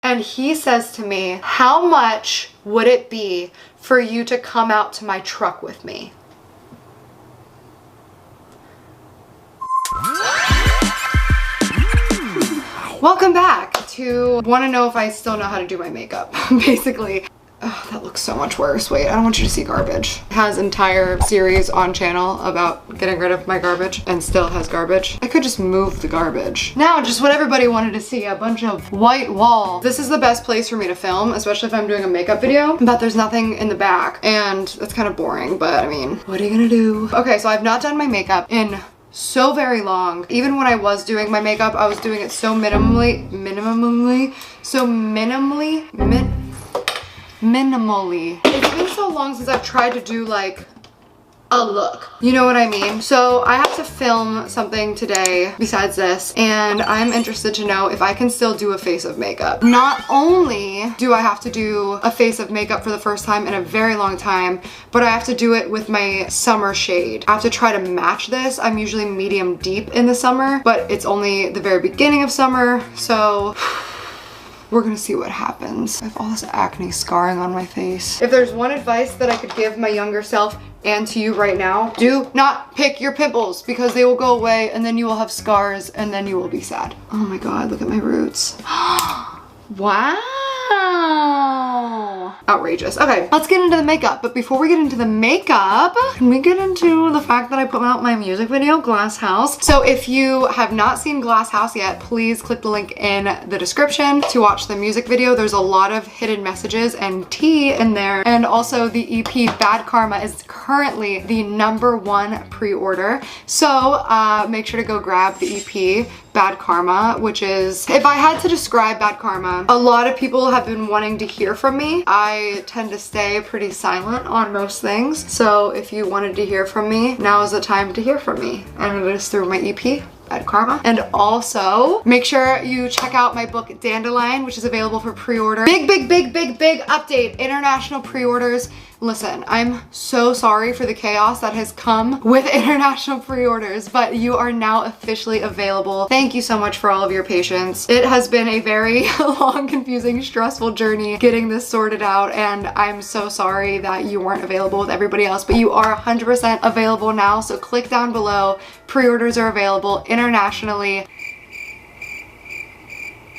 and he says to me, how much would it be for you to come out to my truck with me? Welcome back to want to know if I still know how to do my makeup, basically. Oh, that looks so much worse. Wait, I don't want you to see garbage. It has entire series on channel about getting rid of my garbage and still has garbage. I could just move the garbage. Now, just what everybody wanted to see, a bunch of white walls. This is the best place for me to film, especially if I'm doing a makeup video, but there's nothing in the back and that's kind of boring, but I mean, what are you gonna do? Okay, so I've not done my makeup in so very long. Even when I was doing my makeup, I was doing it so minimally. It's been so long since I've tried to do like a look. You know what I mean? So I have to film something today besides this, and I'm interested to know if I can still do a face of makeup. Not only do I have to do a face of makeup for the first time in a very long time, but I have to do it with my summer shade. I have to try to match this. I'm usually medium deep in the summer, but it's only the very beginning of summer, so we're gonna see what happens. I have all this acne scarring on my face. If there's one advice that I could give my younger self and to you right now, do not pick your pimples because they will go away and then you will have scars and then you will be sad. Oh my God, look at my roots. Wow. Outrageous. Okay, let's get into the makeup. But before we get into the makeup, can we get into the fact that I put out my music video, Glass House? So if you have not seen Glass House yet, please click the link in the description to watch the music video. There's a lot of hidden messages and tea in there. And also the EP Bad Karma is currently the #1 pre-order. So make sure to go grab the EP Bad Karma, which is, if I had to describe Bad Karma, a lot of people have been wanting to hear from me. I tend to stay pretty silent on most things. So if you wanted to hear from me, now is the time to hear from me. And it is through my EP. Bad Karma. And also make sure you check out my book Dandelion, which is available for pre-order. Big update, international pre-orders. Listen, I'm so sorry for the chaos that has come with international pre-orders, but you are now officially available. Thank you so much for all of your patience. It has been a very long, confusing, stressful journey getting this sorted out, and I'm so sorry that you weren't available with everybody else, but you are 100% available now, so click down below. Pre-orders are available internationally.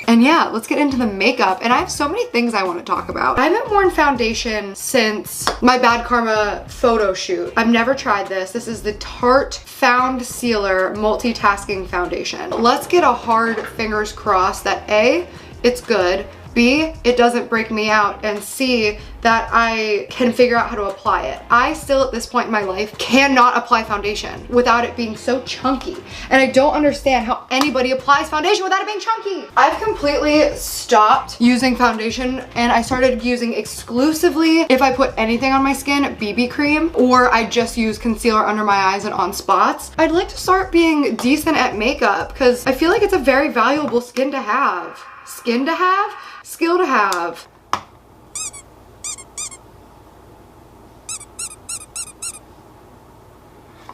And yeah, let's get into the makeup. And I have so many things I want to talk about. I haven't worn foundation since my Bad Karma photo shoot. I've never tried this. This is the Tarte Found Sealer Multitasking Foundation. Let's get a hard fingers crossed that A, it's good, B, it doesn't break me out, and C, that I can figure out how to apply it. I still at this point in my life cannot apply foundation without it being so chunky. And I don't understand how anybody applies foundation without it being chunky. I've completely stopped using foundation and I started using exclusively, if I put anything on my skin, BB cream, or I just use concealer under my eyes and on spots. I'd like to start being decent at makeup because I feel like it's a very valuable skin to have. Skin to have? Skill to have.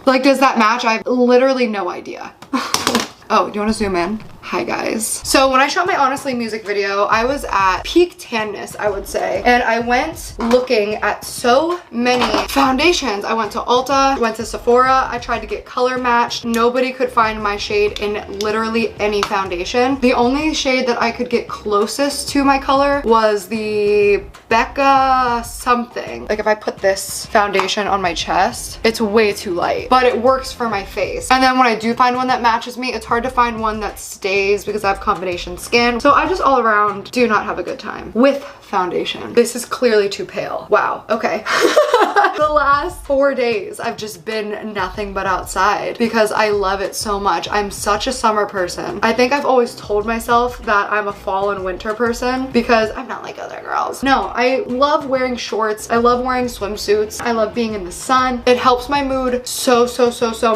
Like, does that match? I have literally no idea. Oh, do you want to zoom in? Hi guys. So when I shot my Honestly music video, I was at peak tanness, I would say. And I went looking at so many foundations. I went to Ulta, went to Sephora. I tried to get color matched. Nobody could find my shade in literally any foundation. The only shade that I could get closest to my color was the Becca something. Like if I put this foundation on my chest, it's way too light, but it works for my face. And then when I do find one that matches me, it's hard to find one that stays because I have combination skin. So I just all around do not have a good time with foundation. This is clearly too pale. Wow, okay. The last 4 days I've just been nothing but outside because I love it so much. I'm such a summer person. I think I've always told myself that I'm a fall and winter person because I'm not like other girls. No, I love wearing shorts. I love wearing swimsuits. I love being in the sun. It helps my mood so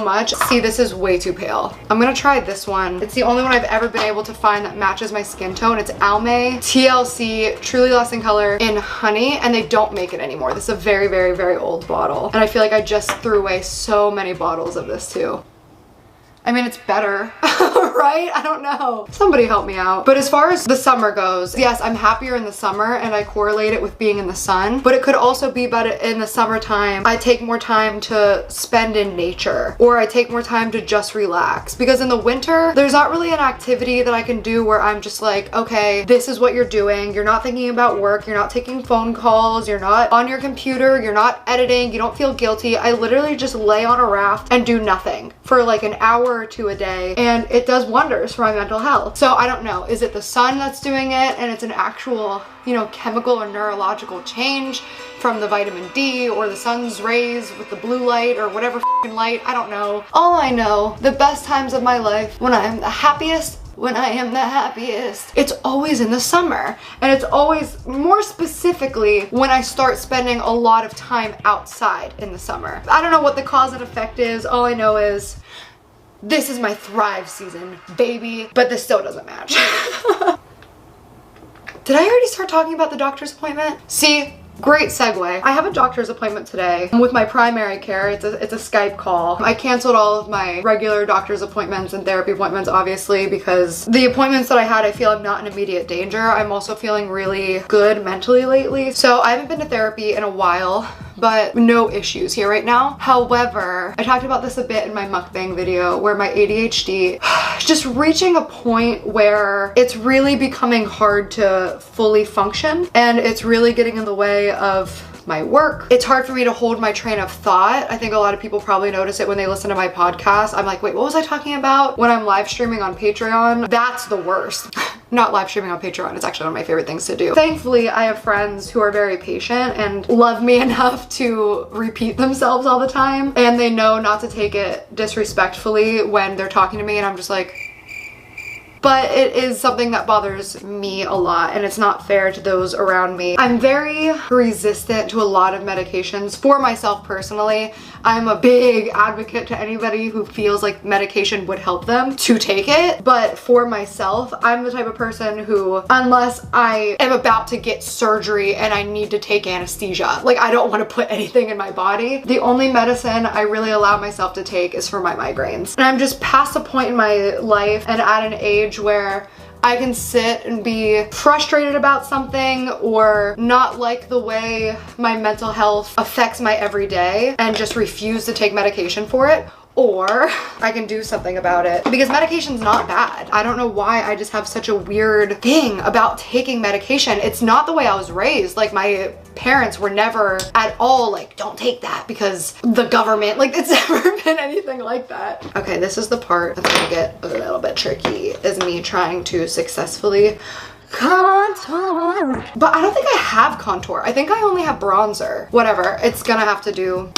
much. See, this is way too pale. I'm gonna try this one. It's the only one I've ever been able to find that matches my skin tone. It's Almay TLC Truly Lasting Color in Honey, and they don't make it anymore. This is a very old bottle, and I feel like I just threw away so many bottles of this too. I mean, it's better right? I don't know. Somebody help me out. But as far as the summer goes, yes, I'm happier in the summer and I correlate it with being in the sun, but it could also be about it in the summertime. I take more time to spend in nature, or I take more time to just relax, because in the winter, there's not really an activity that I can do where I'm just like, okay, this is what you're doing. You're not thinking about work. You're not taking phone calls. You're not on your computer. You're not editing. You don't feel guilty. I literally just lay on a raft and do nothing for like an hour or two a day, and it does wonders for my mental health. So I don't know, is it the sun that's doing it and it's an actual, you know, chemical or neurological change from the vitamin D or the sun's rays with the blue light or whatever f***ing light? I don't know. All I know, the best times of my life, when I am the happiest, it's always in the summer. And it's always, more specifically, when I start spending a lot of time outside in the summer. I don't know what the cause and effect is. All I know is this is my thrive season, baby. But this still doesn't match. Did I already start talking about the doctor's appointment? See? Great segue. I have a doctor's appointment today with my primary care. It's a Skype call. I canceled all of my regular doctor's appointments and therapy appointments, obviously, because the appointments that I had, I feel I'm not in immediate danger. I'm also feeling really good mentally lately. So I haven't been to therapy in a while, but no issues here right now. However, I talked about this a bit in my mukbang video where my ADHD is just reaching a point where it's really becoming hard to fully function, and it's really getting in the way of my work. It's hard for me to hold my train of thought. I think a lot of people probably notice it when they listen to my podcast. I'm like, wait, what was I talking about? When I'm live streaming on Patreon, that's the worst. Not live streaming on Patreon, it's actually one of my favorite things to do. Thankfully, I have friends who are very patient and love me enough to repeat themselves all the time, and they know not to take it disrespectfully when they're talking to me, and I'm just like, but it is something that bothers me a lot, and it's not fair to those around me. I'm very resistant to a lot of medications for myself personally. I'm a big advocate to anybody who feels like medication would help them to take it, but for myself, I'm the type of person who, unless I am about to get surgery and I need to take anesthesia, like I don't want to put anything in my body, the only medicine I really allow myself to take is for my migraines. And I'm just past a point in my life and at an age where I can sit and be frustrated about something or not like the way my mental health affects my everyday and just refuse to take medication for it, or I can do something about it, because medication's not bad. I don't know why I just have such a weird thing about taking medication. It's not the way I was raised. Like, my parents were never at all like, don't take that because the government, like, it's never been anything like that. Okay, this is the part that's gonna get a little bit tricky, is me trying to successfully contour. But I don't think I have contour. I think I only have bronzer. Whatever, it's gonna have to do.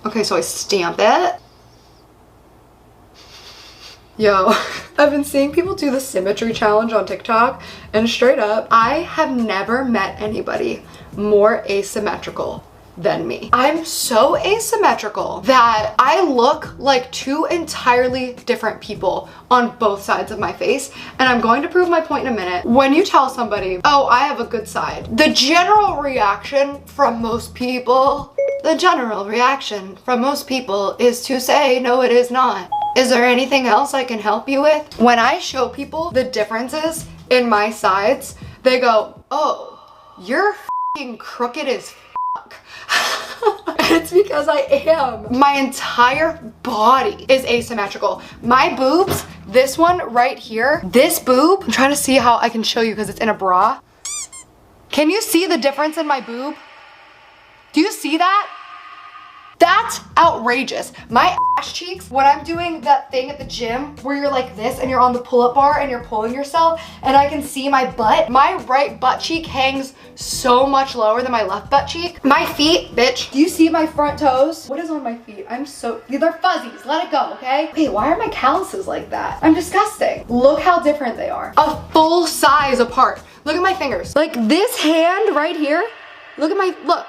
Okay, so I stamp it. Yo, I've been seeing people do the symmetry challenge on TikTok, and straight up, I have never met anybody more asymmetrical than me. I'm so asymmetrical that I look like two entirely different people on both sides of my face, and I'm going to prove my point in a minute. When you tell somebody, oh, I have a good side, the general reaction from most people is to say, no, it is not. Is there anything else I can help you with? When I show people the differences in my sides, they go, oh, you're f***ing crooked as fuck. It's because I am. My entire body is asymmetrical. My boobs, this one right here, this boob, I'm trying to see how I can show you because it's in a bra. Can you see the difference in my boob? Do you see that? That's outrageous. My ass cheeks, when I'm doing that thing at the gym where you're like this and you're on the pull-up bar and you're pulling yourself and I can see my butt, my right butt cheek hangs so much lower than my left butt cheek. My feet, bitch. Do you see my front toes? What is on my feet? They're fuzzies. Let it go, okay? Wait, why are my calluses like that? I'm disgusting. Look how different they are. A full size apart. Look at my fingers. Like this hand right here. Look at look.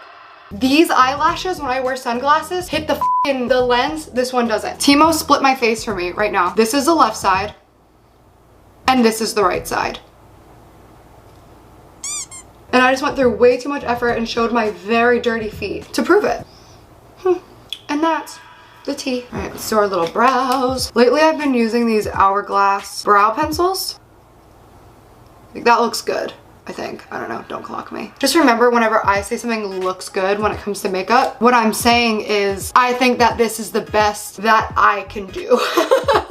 These eyelashes, when I wear sunglasses, hit the lens. This one doesn't. Timo split my face for me right now. This is the left side, and this is the right side. And I just went through way too much effort and showed my very dirty feet to prove it. And that's the tea. All right, let's do our little brows. Lately, I've been using these Hourglass brow pencils. Like, that looks good, I think. I don't know, don't clock me. Just remember, whenever I say something looks good when it comes to makeup, what I'm saying is I think that this is the best that I can do.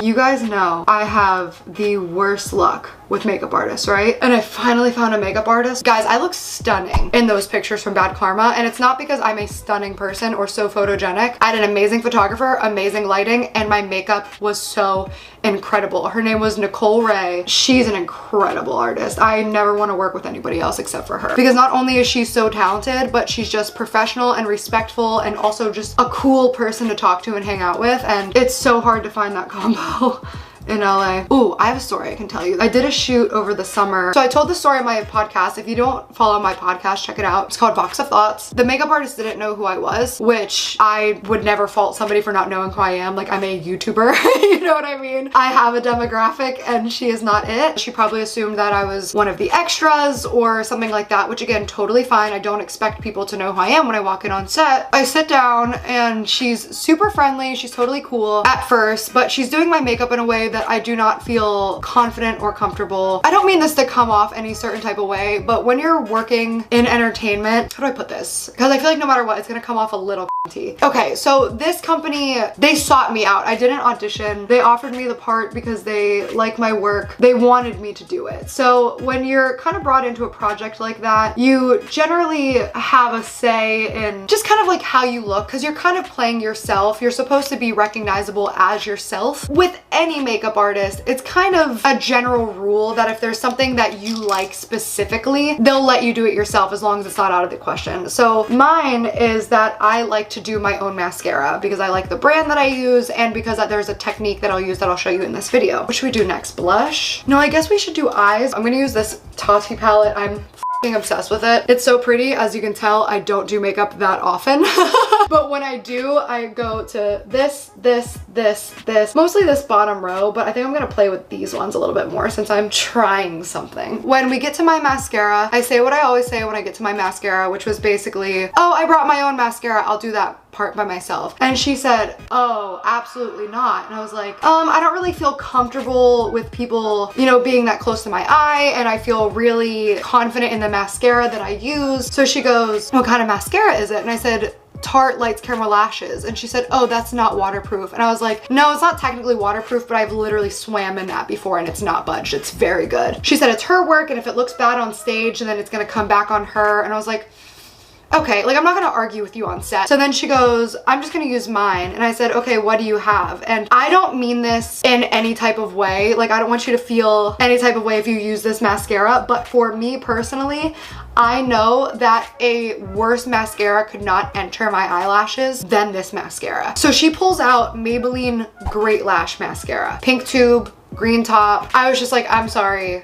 You guys know I have the worst luck with makeup artists, right? And I finally found a makeup artist. Guys, I look stunning in those pictures from Bad Karma, and it's not because I'm a stunning person or so photogenic. I had an amazing photographer, amazing lighting, and my makeup was so incredible. Her name was Nicole Ray. She's an incredible artist. I never want to work with anybody else except for her, because not only is she so talented, but she's just professional and respectful and also just a cool person to talk to and hang out with, and it's so hard to find that combo in LA. Ooh, I have a story I can tell you. I did a shoot over the summer. So I told the story on my podcast. If you don't follow my podcast, check it out. It's called Box of Thoughts. The makeup artist didn't know who I was, which I would never fault somebody for not knowing who I am. Like, I'm a YouTuber, you know what I mean? I have a demographic and she is not it. She probably assumed that I was one of the extras or something like that, which again, totally fine. I don't expect people to know who I am when I walk in on set. I sit down and she's super friendly. She's totally cool at first, but she's doing my makeup in a way that I do not feel confident or comfortable. I don't mean this to come off any certain type of way, but when you're working in entertainment, how do I put this? Because I feel like no matter what, it's gonna come off a little tea. Okay, so this company, they sought me out. I didn't audition. They offered me the part because they like my work. They wanted me to do it. So when you're kind of brought into a project like that, you generally have a say in just kind of like how you look, because you're kind of playing yourself. You're supposed to be recognizable as yourself. With any makeup artist, it's kind of a general rule that if there's something that you like specifically, they'll let you do it yourself as long as it's not out of the question. So mine is that I like to do my own mascara because I like the brand that I use and because there's a technique that I'll use that I'll show you in this video. What should we do next? Blush? No, I guess we should do eyes. I'm gonna use this Tati palette. I'm obsessed with it. It's so pretty. As you can tell, I don't do makeup that often. But when I do, I go to this, mostly this bottom row, but I think I'm gonna play with these ones a little bit more since I'm trying something. When we get to my mascara, I say what I always say when I get to my mascara, which was basically, oh, I brought my own mascara, I'll do that part by myself. And she said, oh, absolutely not. And I was like, I don't really feel comfortable with people, you know, being that close to my eye, and I feel really confident in the mascara that I use. So she goes, what kind of mascara is it? And I said, Tarte Lights Caramel Lashes. And she said, oh, that's not waterproof. And I was like, no, it's not technically waterproof, but I've literally swam in that before and it's not budged. It's very good. She said it's her work, and if it looks bad on stage, then it's gonna come back on her. And I was like, okay, like I'm not gonna argue with you on set. So then she goes, I'm just gonna use mine. And I said, okay, what do you have? And I don't mean this in any type of way. Like, I don't want you to feel any type of way if you use this mascara, but for me personally, I know that a worse mascara could not enter my eyelashes than this mascara. So she pulls out Maybelline Great Lash Mascara. Pink tube, green top. I was just like, I'm sorry.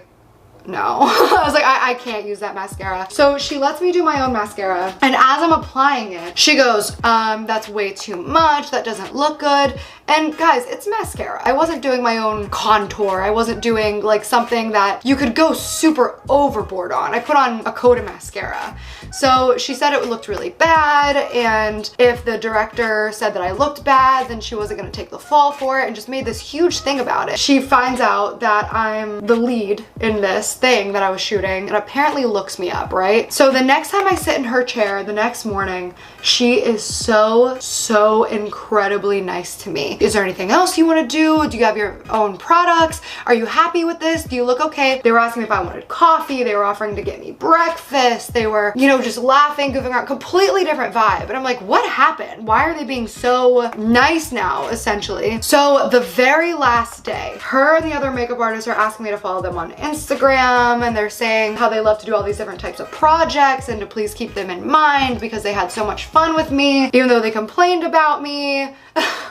No. I was like, I can't use that mascara. So she lets me do my own mascara, and as I'm applying it, she goes, that's way too much, that doesn't look good. And guys, it's mascara. I wasn't doing my own contour. I wasn't doing like something that you could go super overboard on. I put on a coat of mascara. So she said it looked really bad, and if the director said that I looked bad, then she wasn't gonna take the fall for it, and just made this huge thing about it. She finds out that I'm the lead in this thing that I was shooting and apparently looks me up, right? So the next time I sit in her chair the next morning, she is so incredibly nice to me. Is there anything else you want to do? Do you have your own products? Are you happy with this? Do you look okay? They were asking me if I wanted coffee. They were offering to get me breakfast. They were, you know, just laughing, goofing around, completely different vibe. And I'm like, what happened? Why are they being so nice now, essentially? So the very last day, her and the other makeup artists are asking me to follow them on Instagram, and they're saying how they love to do all these different types of projects and to please keep them in mind because they had so much fun with me, even though they complained about me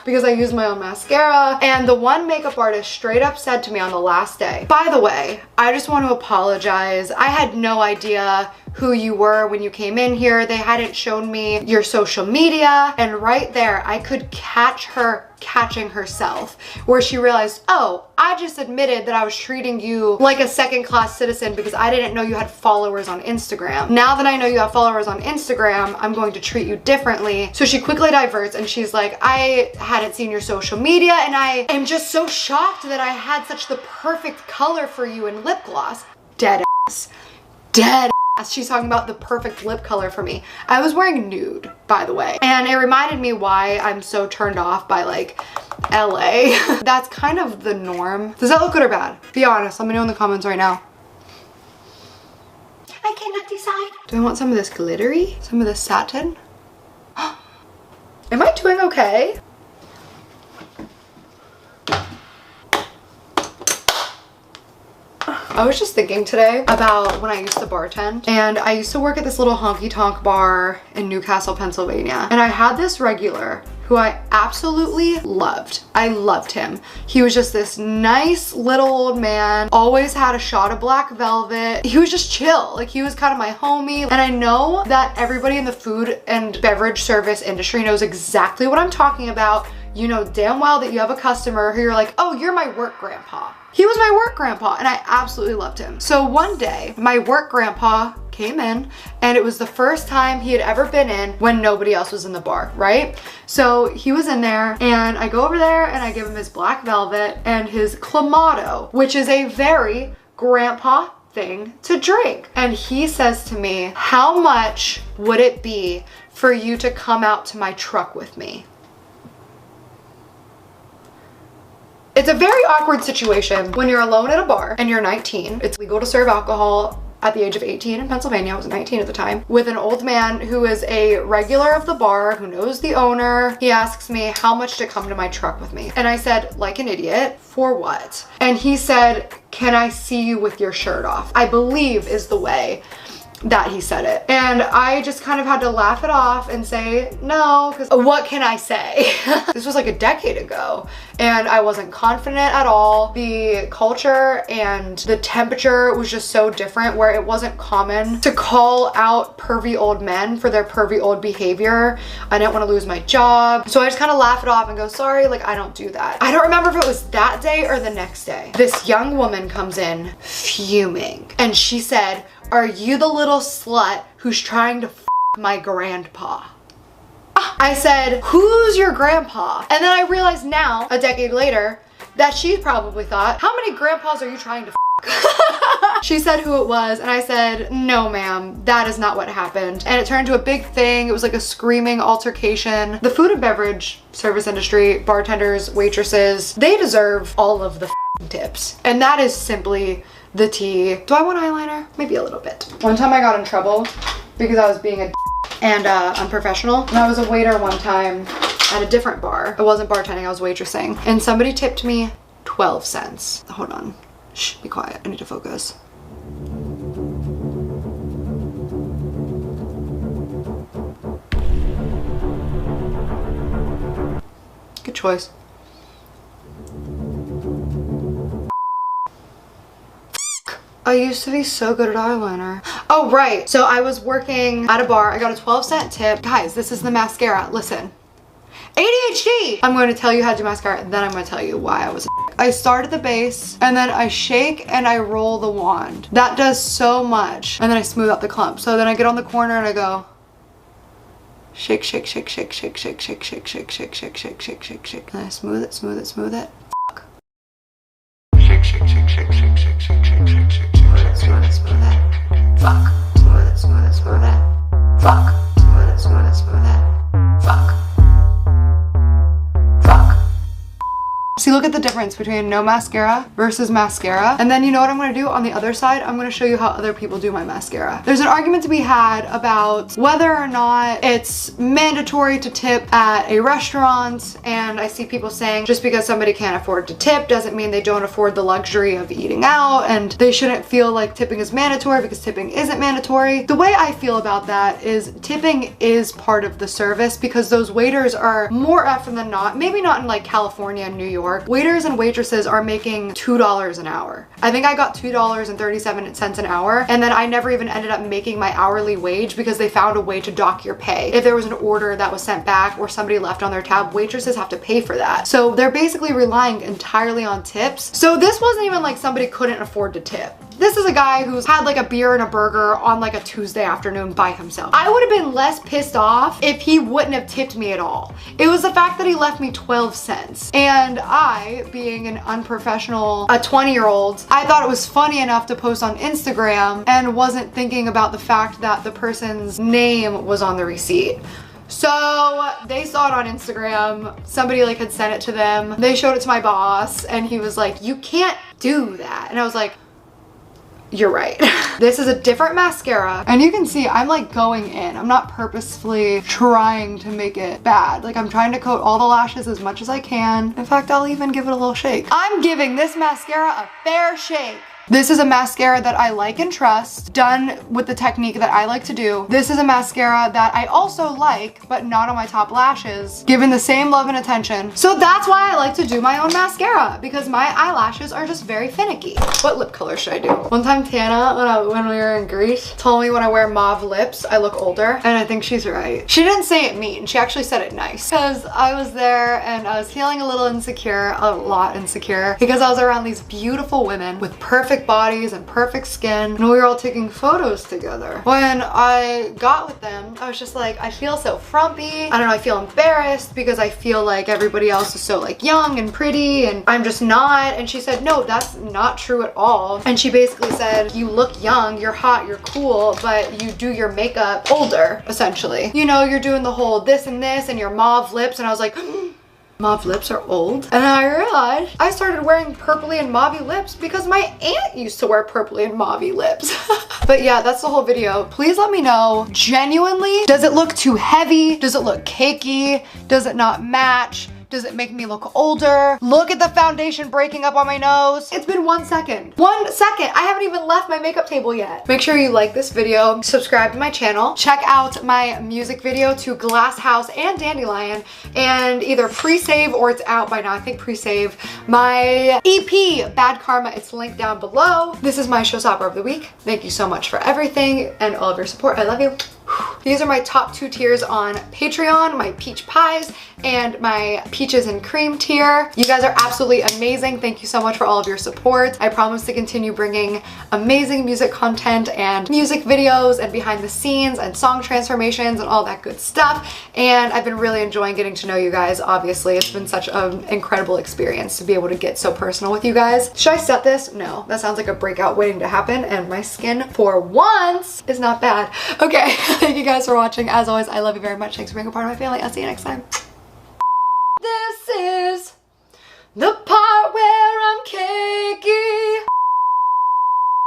because I used my own mascara. And the one makeup artist straight up said to me on the last day, by the way, I just want to apologize. I had no idea who you were when you came in here. They hadn't shown me your social media. And right there, I could catch her catching herself, where she realized, oh, I just admitted that I was treating you like a second-class citizen because I didn't know you had followers on Instagram. Now that I know you have followers on Instagram, I'm going to treat you differently. So she quickly diverts and she's like, I hadn't seen your social media and I am just so shocked that I had such the perfect color for you in lip gloss. Dead ass. Dead ass. She's talking about the perfect lip color for me. I was wearing nude, by the way. And it reminded me why I'm so turned off by like LA. That's kind of the norm. Does that look good or bad? Be honest, let me know in the comments right now. I cannot decide. Do I want some of this glittery? Some of this satin? Am I doing okay? I was just thinking today about when I used to bartend, and I used to work at this little honky-tonk bar in Newcastle, Pennsylvania, and I had this regular who I absolutely loved. I loved him. He was just this nice little old man, always had a shot of black velvet. He was just chill. Like, he was kind of my homie. And I know that everybody in the food and beverage service industry knows exactly what I'm talking about. You know damn well that you have a customer who you're like, oh, you're my work grandpa. He was my work grandpa and I absolutely loved him. So one day, my work grandpa came in and it was the first time he had ever been in when nobody else was in the bar, right? So he was in there and I go over there and I give him his black velvet and his Clamato, which is a very grandpa thing to drink. And he says to me, how much would it be for you to come out to my truck with me? It's a very awkward situation when you're alone at a bar and you're 19. It's legal to serve alcohol at the age of 18 in Pennsylvania. I was 19 at the time, with an old man who is a regular of the bar, who knows the owner. He asks me how much to come to my truck with me. And I said, like an idiot, for what? And he said, can I see you with your shirt off? I believe is the way that he said it. And I just kind of had to laugh it off and say no, because what can I say? This was like a decade ago and I wasn't confident at all. The culture and the temperature was just so different, where it wasn't common to call out pervy old men for their pervy old behavior. I didn't want to lose my job. So I just kind of laugh it off and go, sorry, like I don't do that. I don't remember if it was that day or the next day. This young woman comes in fuming and she said, are you the little slut who's trying to f my grandpa? I said, who's your grandpa? And then I realized now, a decade later, that she probably thought, how many grandpas are you trying to f? She said who it was and I said, no ma'am, that is not what happened. And it turned into a big thing. It was like a screaming altercation. The food and beverage service industry, bartenders, waitresses, they deserve all of the tips. And that is simply the tea. Do I want eyeliner? Maybe a little bit. One time I got in trouble because I was being a and unprofessional. And I was a waiter one time at a different bar. I wasn't bartending, I was waitressing. And somebody tipped me 12 cents. Hold on. Shh, be quiet. I need to focus. Good choice. I used to be so good at eyeliner. Oh, right. So I was working at a bar. I got a 12-cent tip. Guys, this is the mascara. Listen. ADHD! I'm going to tell you how to do mascara, and then I'm going to tell you why I was a I start at the base, and then I shake and I roll the wand. That does so much. And then I smooth out the clump. So then I get on the corner and I go shake, shake, shake, shake, shake, shake, shake, shake, shake, shake, shake, shake, shake, shake, shake. And I smooth it, smooth it, smooth it. Shake, shake, shake, shake, shake, shake, shake, shake, shake, shake. Smooth it, smooth it. Fuck. Smooth it, smooth it, smooth it. Fuck. Smooth it, smooth it, smooth it. Fuck. Fuck. See, look at the difference between no mascara versus mascara. And then you know what I'm gonna do on the other side? I'm gonna show you how other people do my mascara. There's an argument to be had about whether or not it's mandatory to tip at a restaurant. And I see people saying just because somebody can't afford to tip doesn't mean they don't afford the luxury of eating out, and they shouldn't feel like tipping is mandatory because tipping isn't mandatory. The way I feel about that is tipping is part of the service, because those waiters are more often than not, maybe not in like California and New York, York, waiters and waitresses are making $2 an hour. I think I got $2.37 an hour, and then I never even ended up making my hourly wage because they found a way to dock your pay. If there was an order that was sent back or somebody left on their tab, waitresses have to pay for that. So they're basically relying entirely on tips. So this wasn't even like somebody couldn't afford to tip. This is a guy who's had like a beer and a burger on like a Tuesday afternoon by himself. I would have been less pissed off if he wouldn't have tipped me at all. It was the fact that he left me 12 cents. And I, being an unprofessional, a 20-year-old, I thought it was funny enough to post on Instagram and wasn't thinking about the fact that the person's name was on the receipt. So they saw it on Instagram, somebody like had sent it to them, they showed it to my boss, and he was like, you can't do that. And I was like, you're right. This is a different mascara, and you can see I'm like going in. I'm not purposefully trying to make it bad. Like I'm trying to coat all the lashes as much as I can. In fact, I'll even give it a little shake. I'm giving this mascara a fair shake. This is a mascara that I like and trust, done with the technique that I like to do. This is a mascara that I also like, but not on my top lashes, given the same love and attention. So that's why I like to do my own mascara, because my eyelashes are just very finicky. What lip color should I do? One time Tana, when we were in Greece, told me when I wear mauve lips, I look older, and I think she's right. She didn't say it mean, she actually said it nice. Because I was there and I was feeling a little insecure, a lot insecure, because I was around these beautiful women with perfect bodies and perfect skin, and we were all taking photos together. When I got with them, I was just like, I feel so frumpy. I don't know, I feel embarrassed because I feel like everybody else is so like young and pretty and I'm just not. And she said, no, that's not true at all. And she basically said, you look young, you're hot, you're cool, but you do your makeup older, essentially. You know, you're doing the whole this and your mauve lips. And I was like, mauve lips are old. And then I realized I started wearing purpley and mauvey lips because my aunt used to wear purpley and mauvey lips. But yeah, that's the whole video. Please let me know, genuinely, does it look too heavy? Does it look cakey? Does it not match? Does it make me look older? Look at the foundation breaking up on my nose. It's been 1 second. 1 second. I haven't even left my makeup table yet. Make sure you like this video, subscribe to my channel, check out my music video to Glass House and Dandelion, and either pre-save or it's out by now. I think pre-save my EP, Bad Karma. It's linked down below. This is my showstopper of the week. Thank you so much for everything and all of your support. I love you. These are my top 2 tiers on Patreon, my peach pies and my peaches and cream tier. You guys are absolutely amazing. Thank you so much for all of your support. I promise to continue bringing amazing music content and music videos and behind the scenes and song transformations and all that good stuff. And I've been really enjoying getting to know you guys, obviously. It's been such an incredible experience to be able to get so personal with you guys. Should I set this? No, that sounds like a breakout waiting to happen, and my skin for once is not bad. Okay. Thank you guys for watching. As always, I love you very much. Thanks for being a part of my family. I'll see you next time.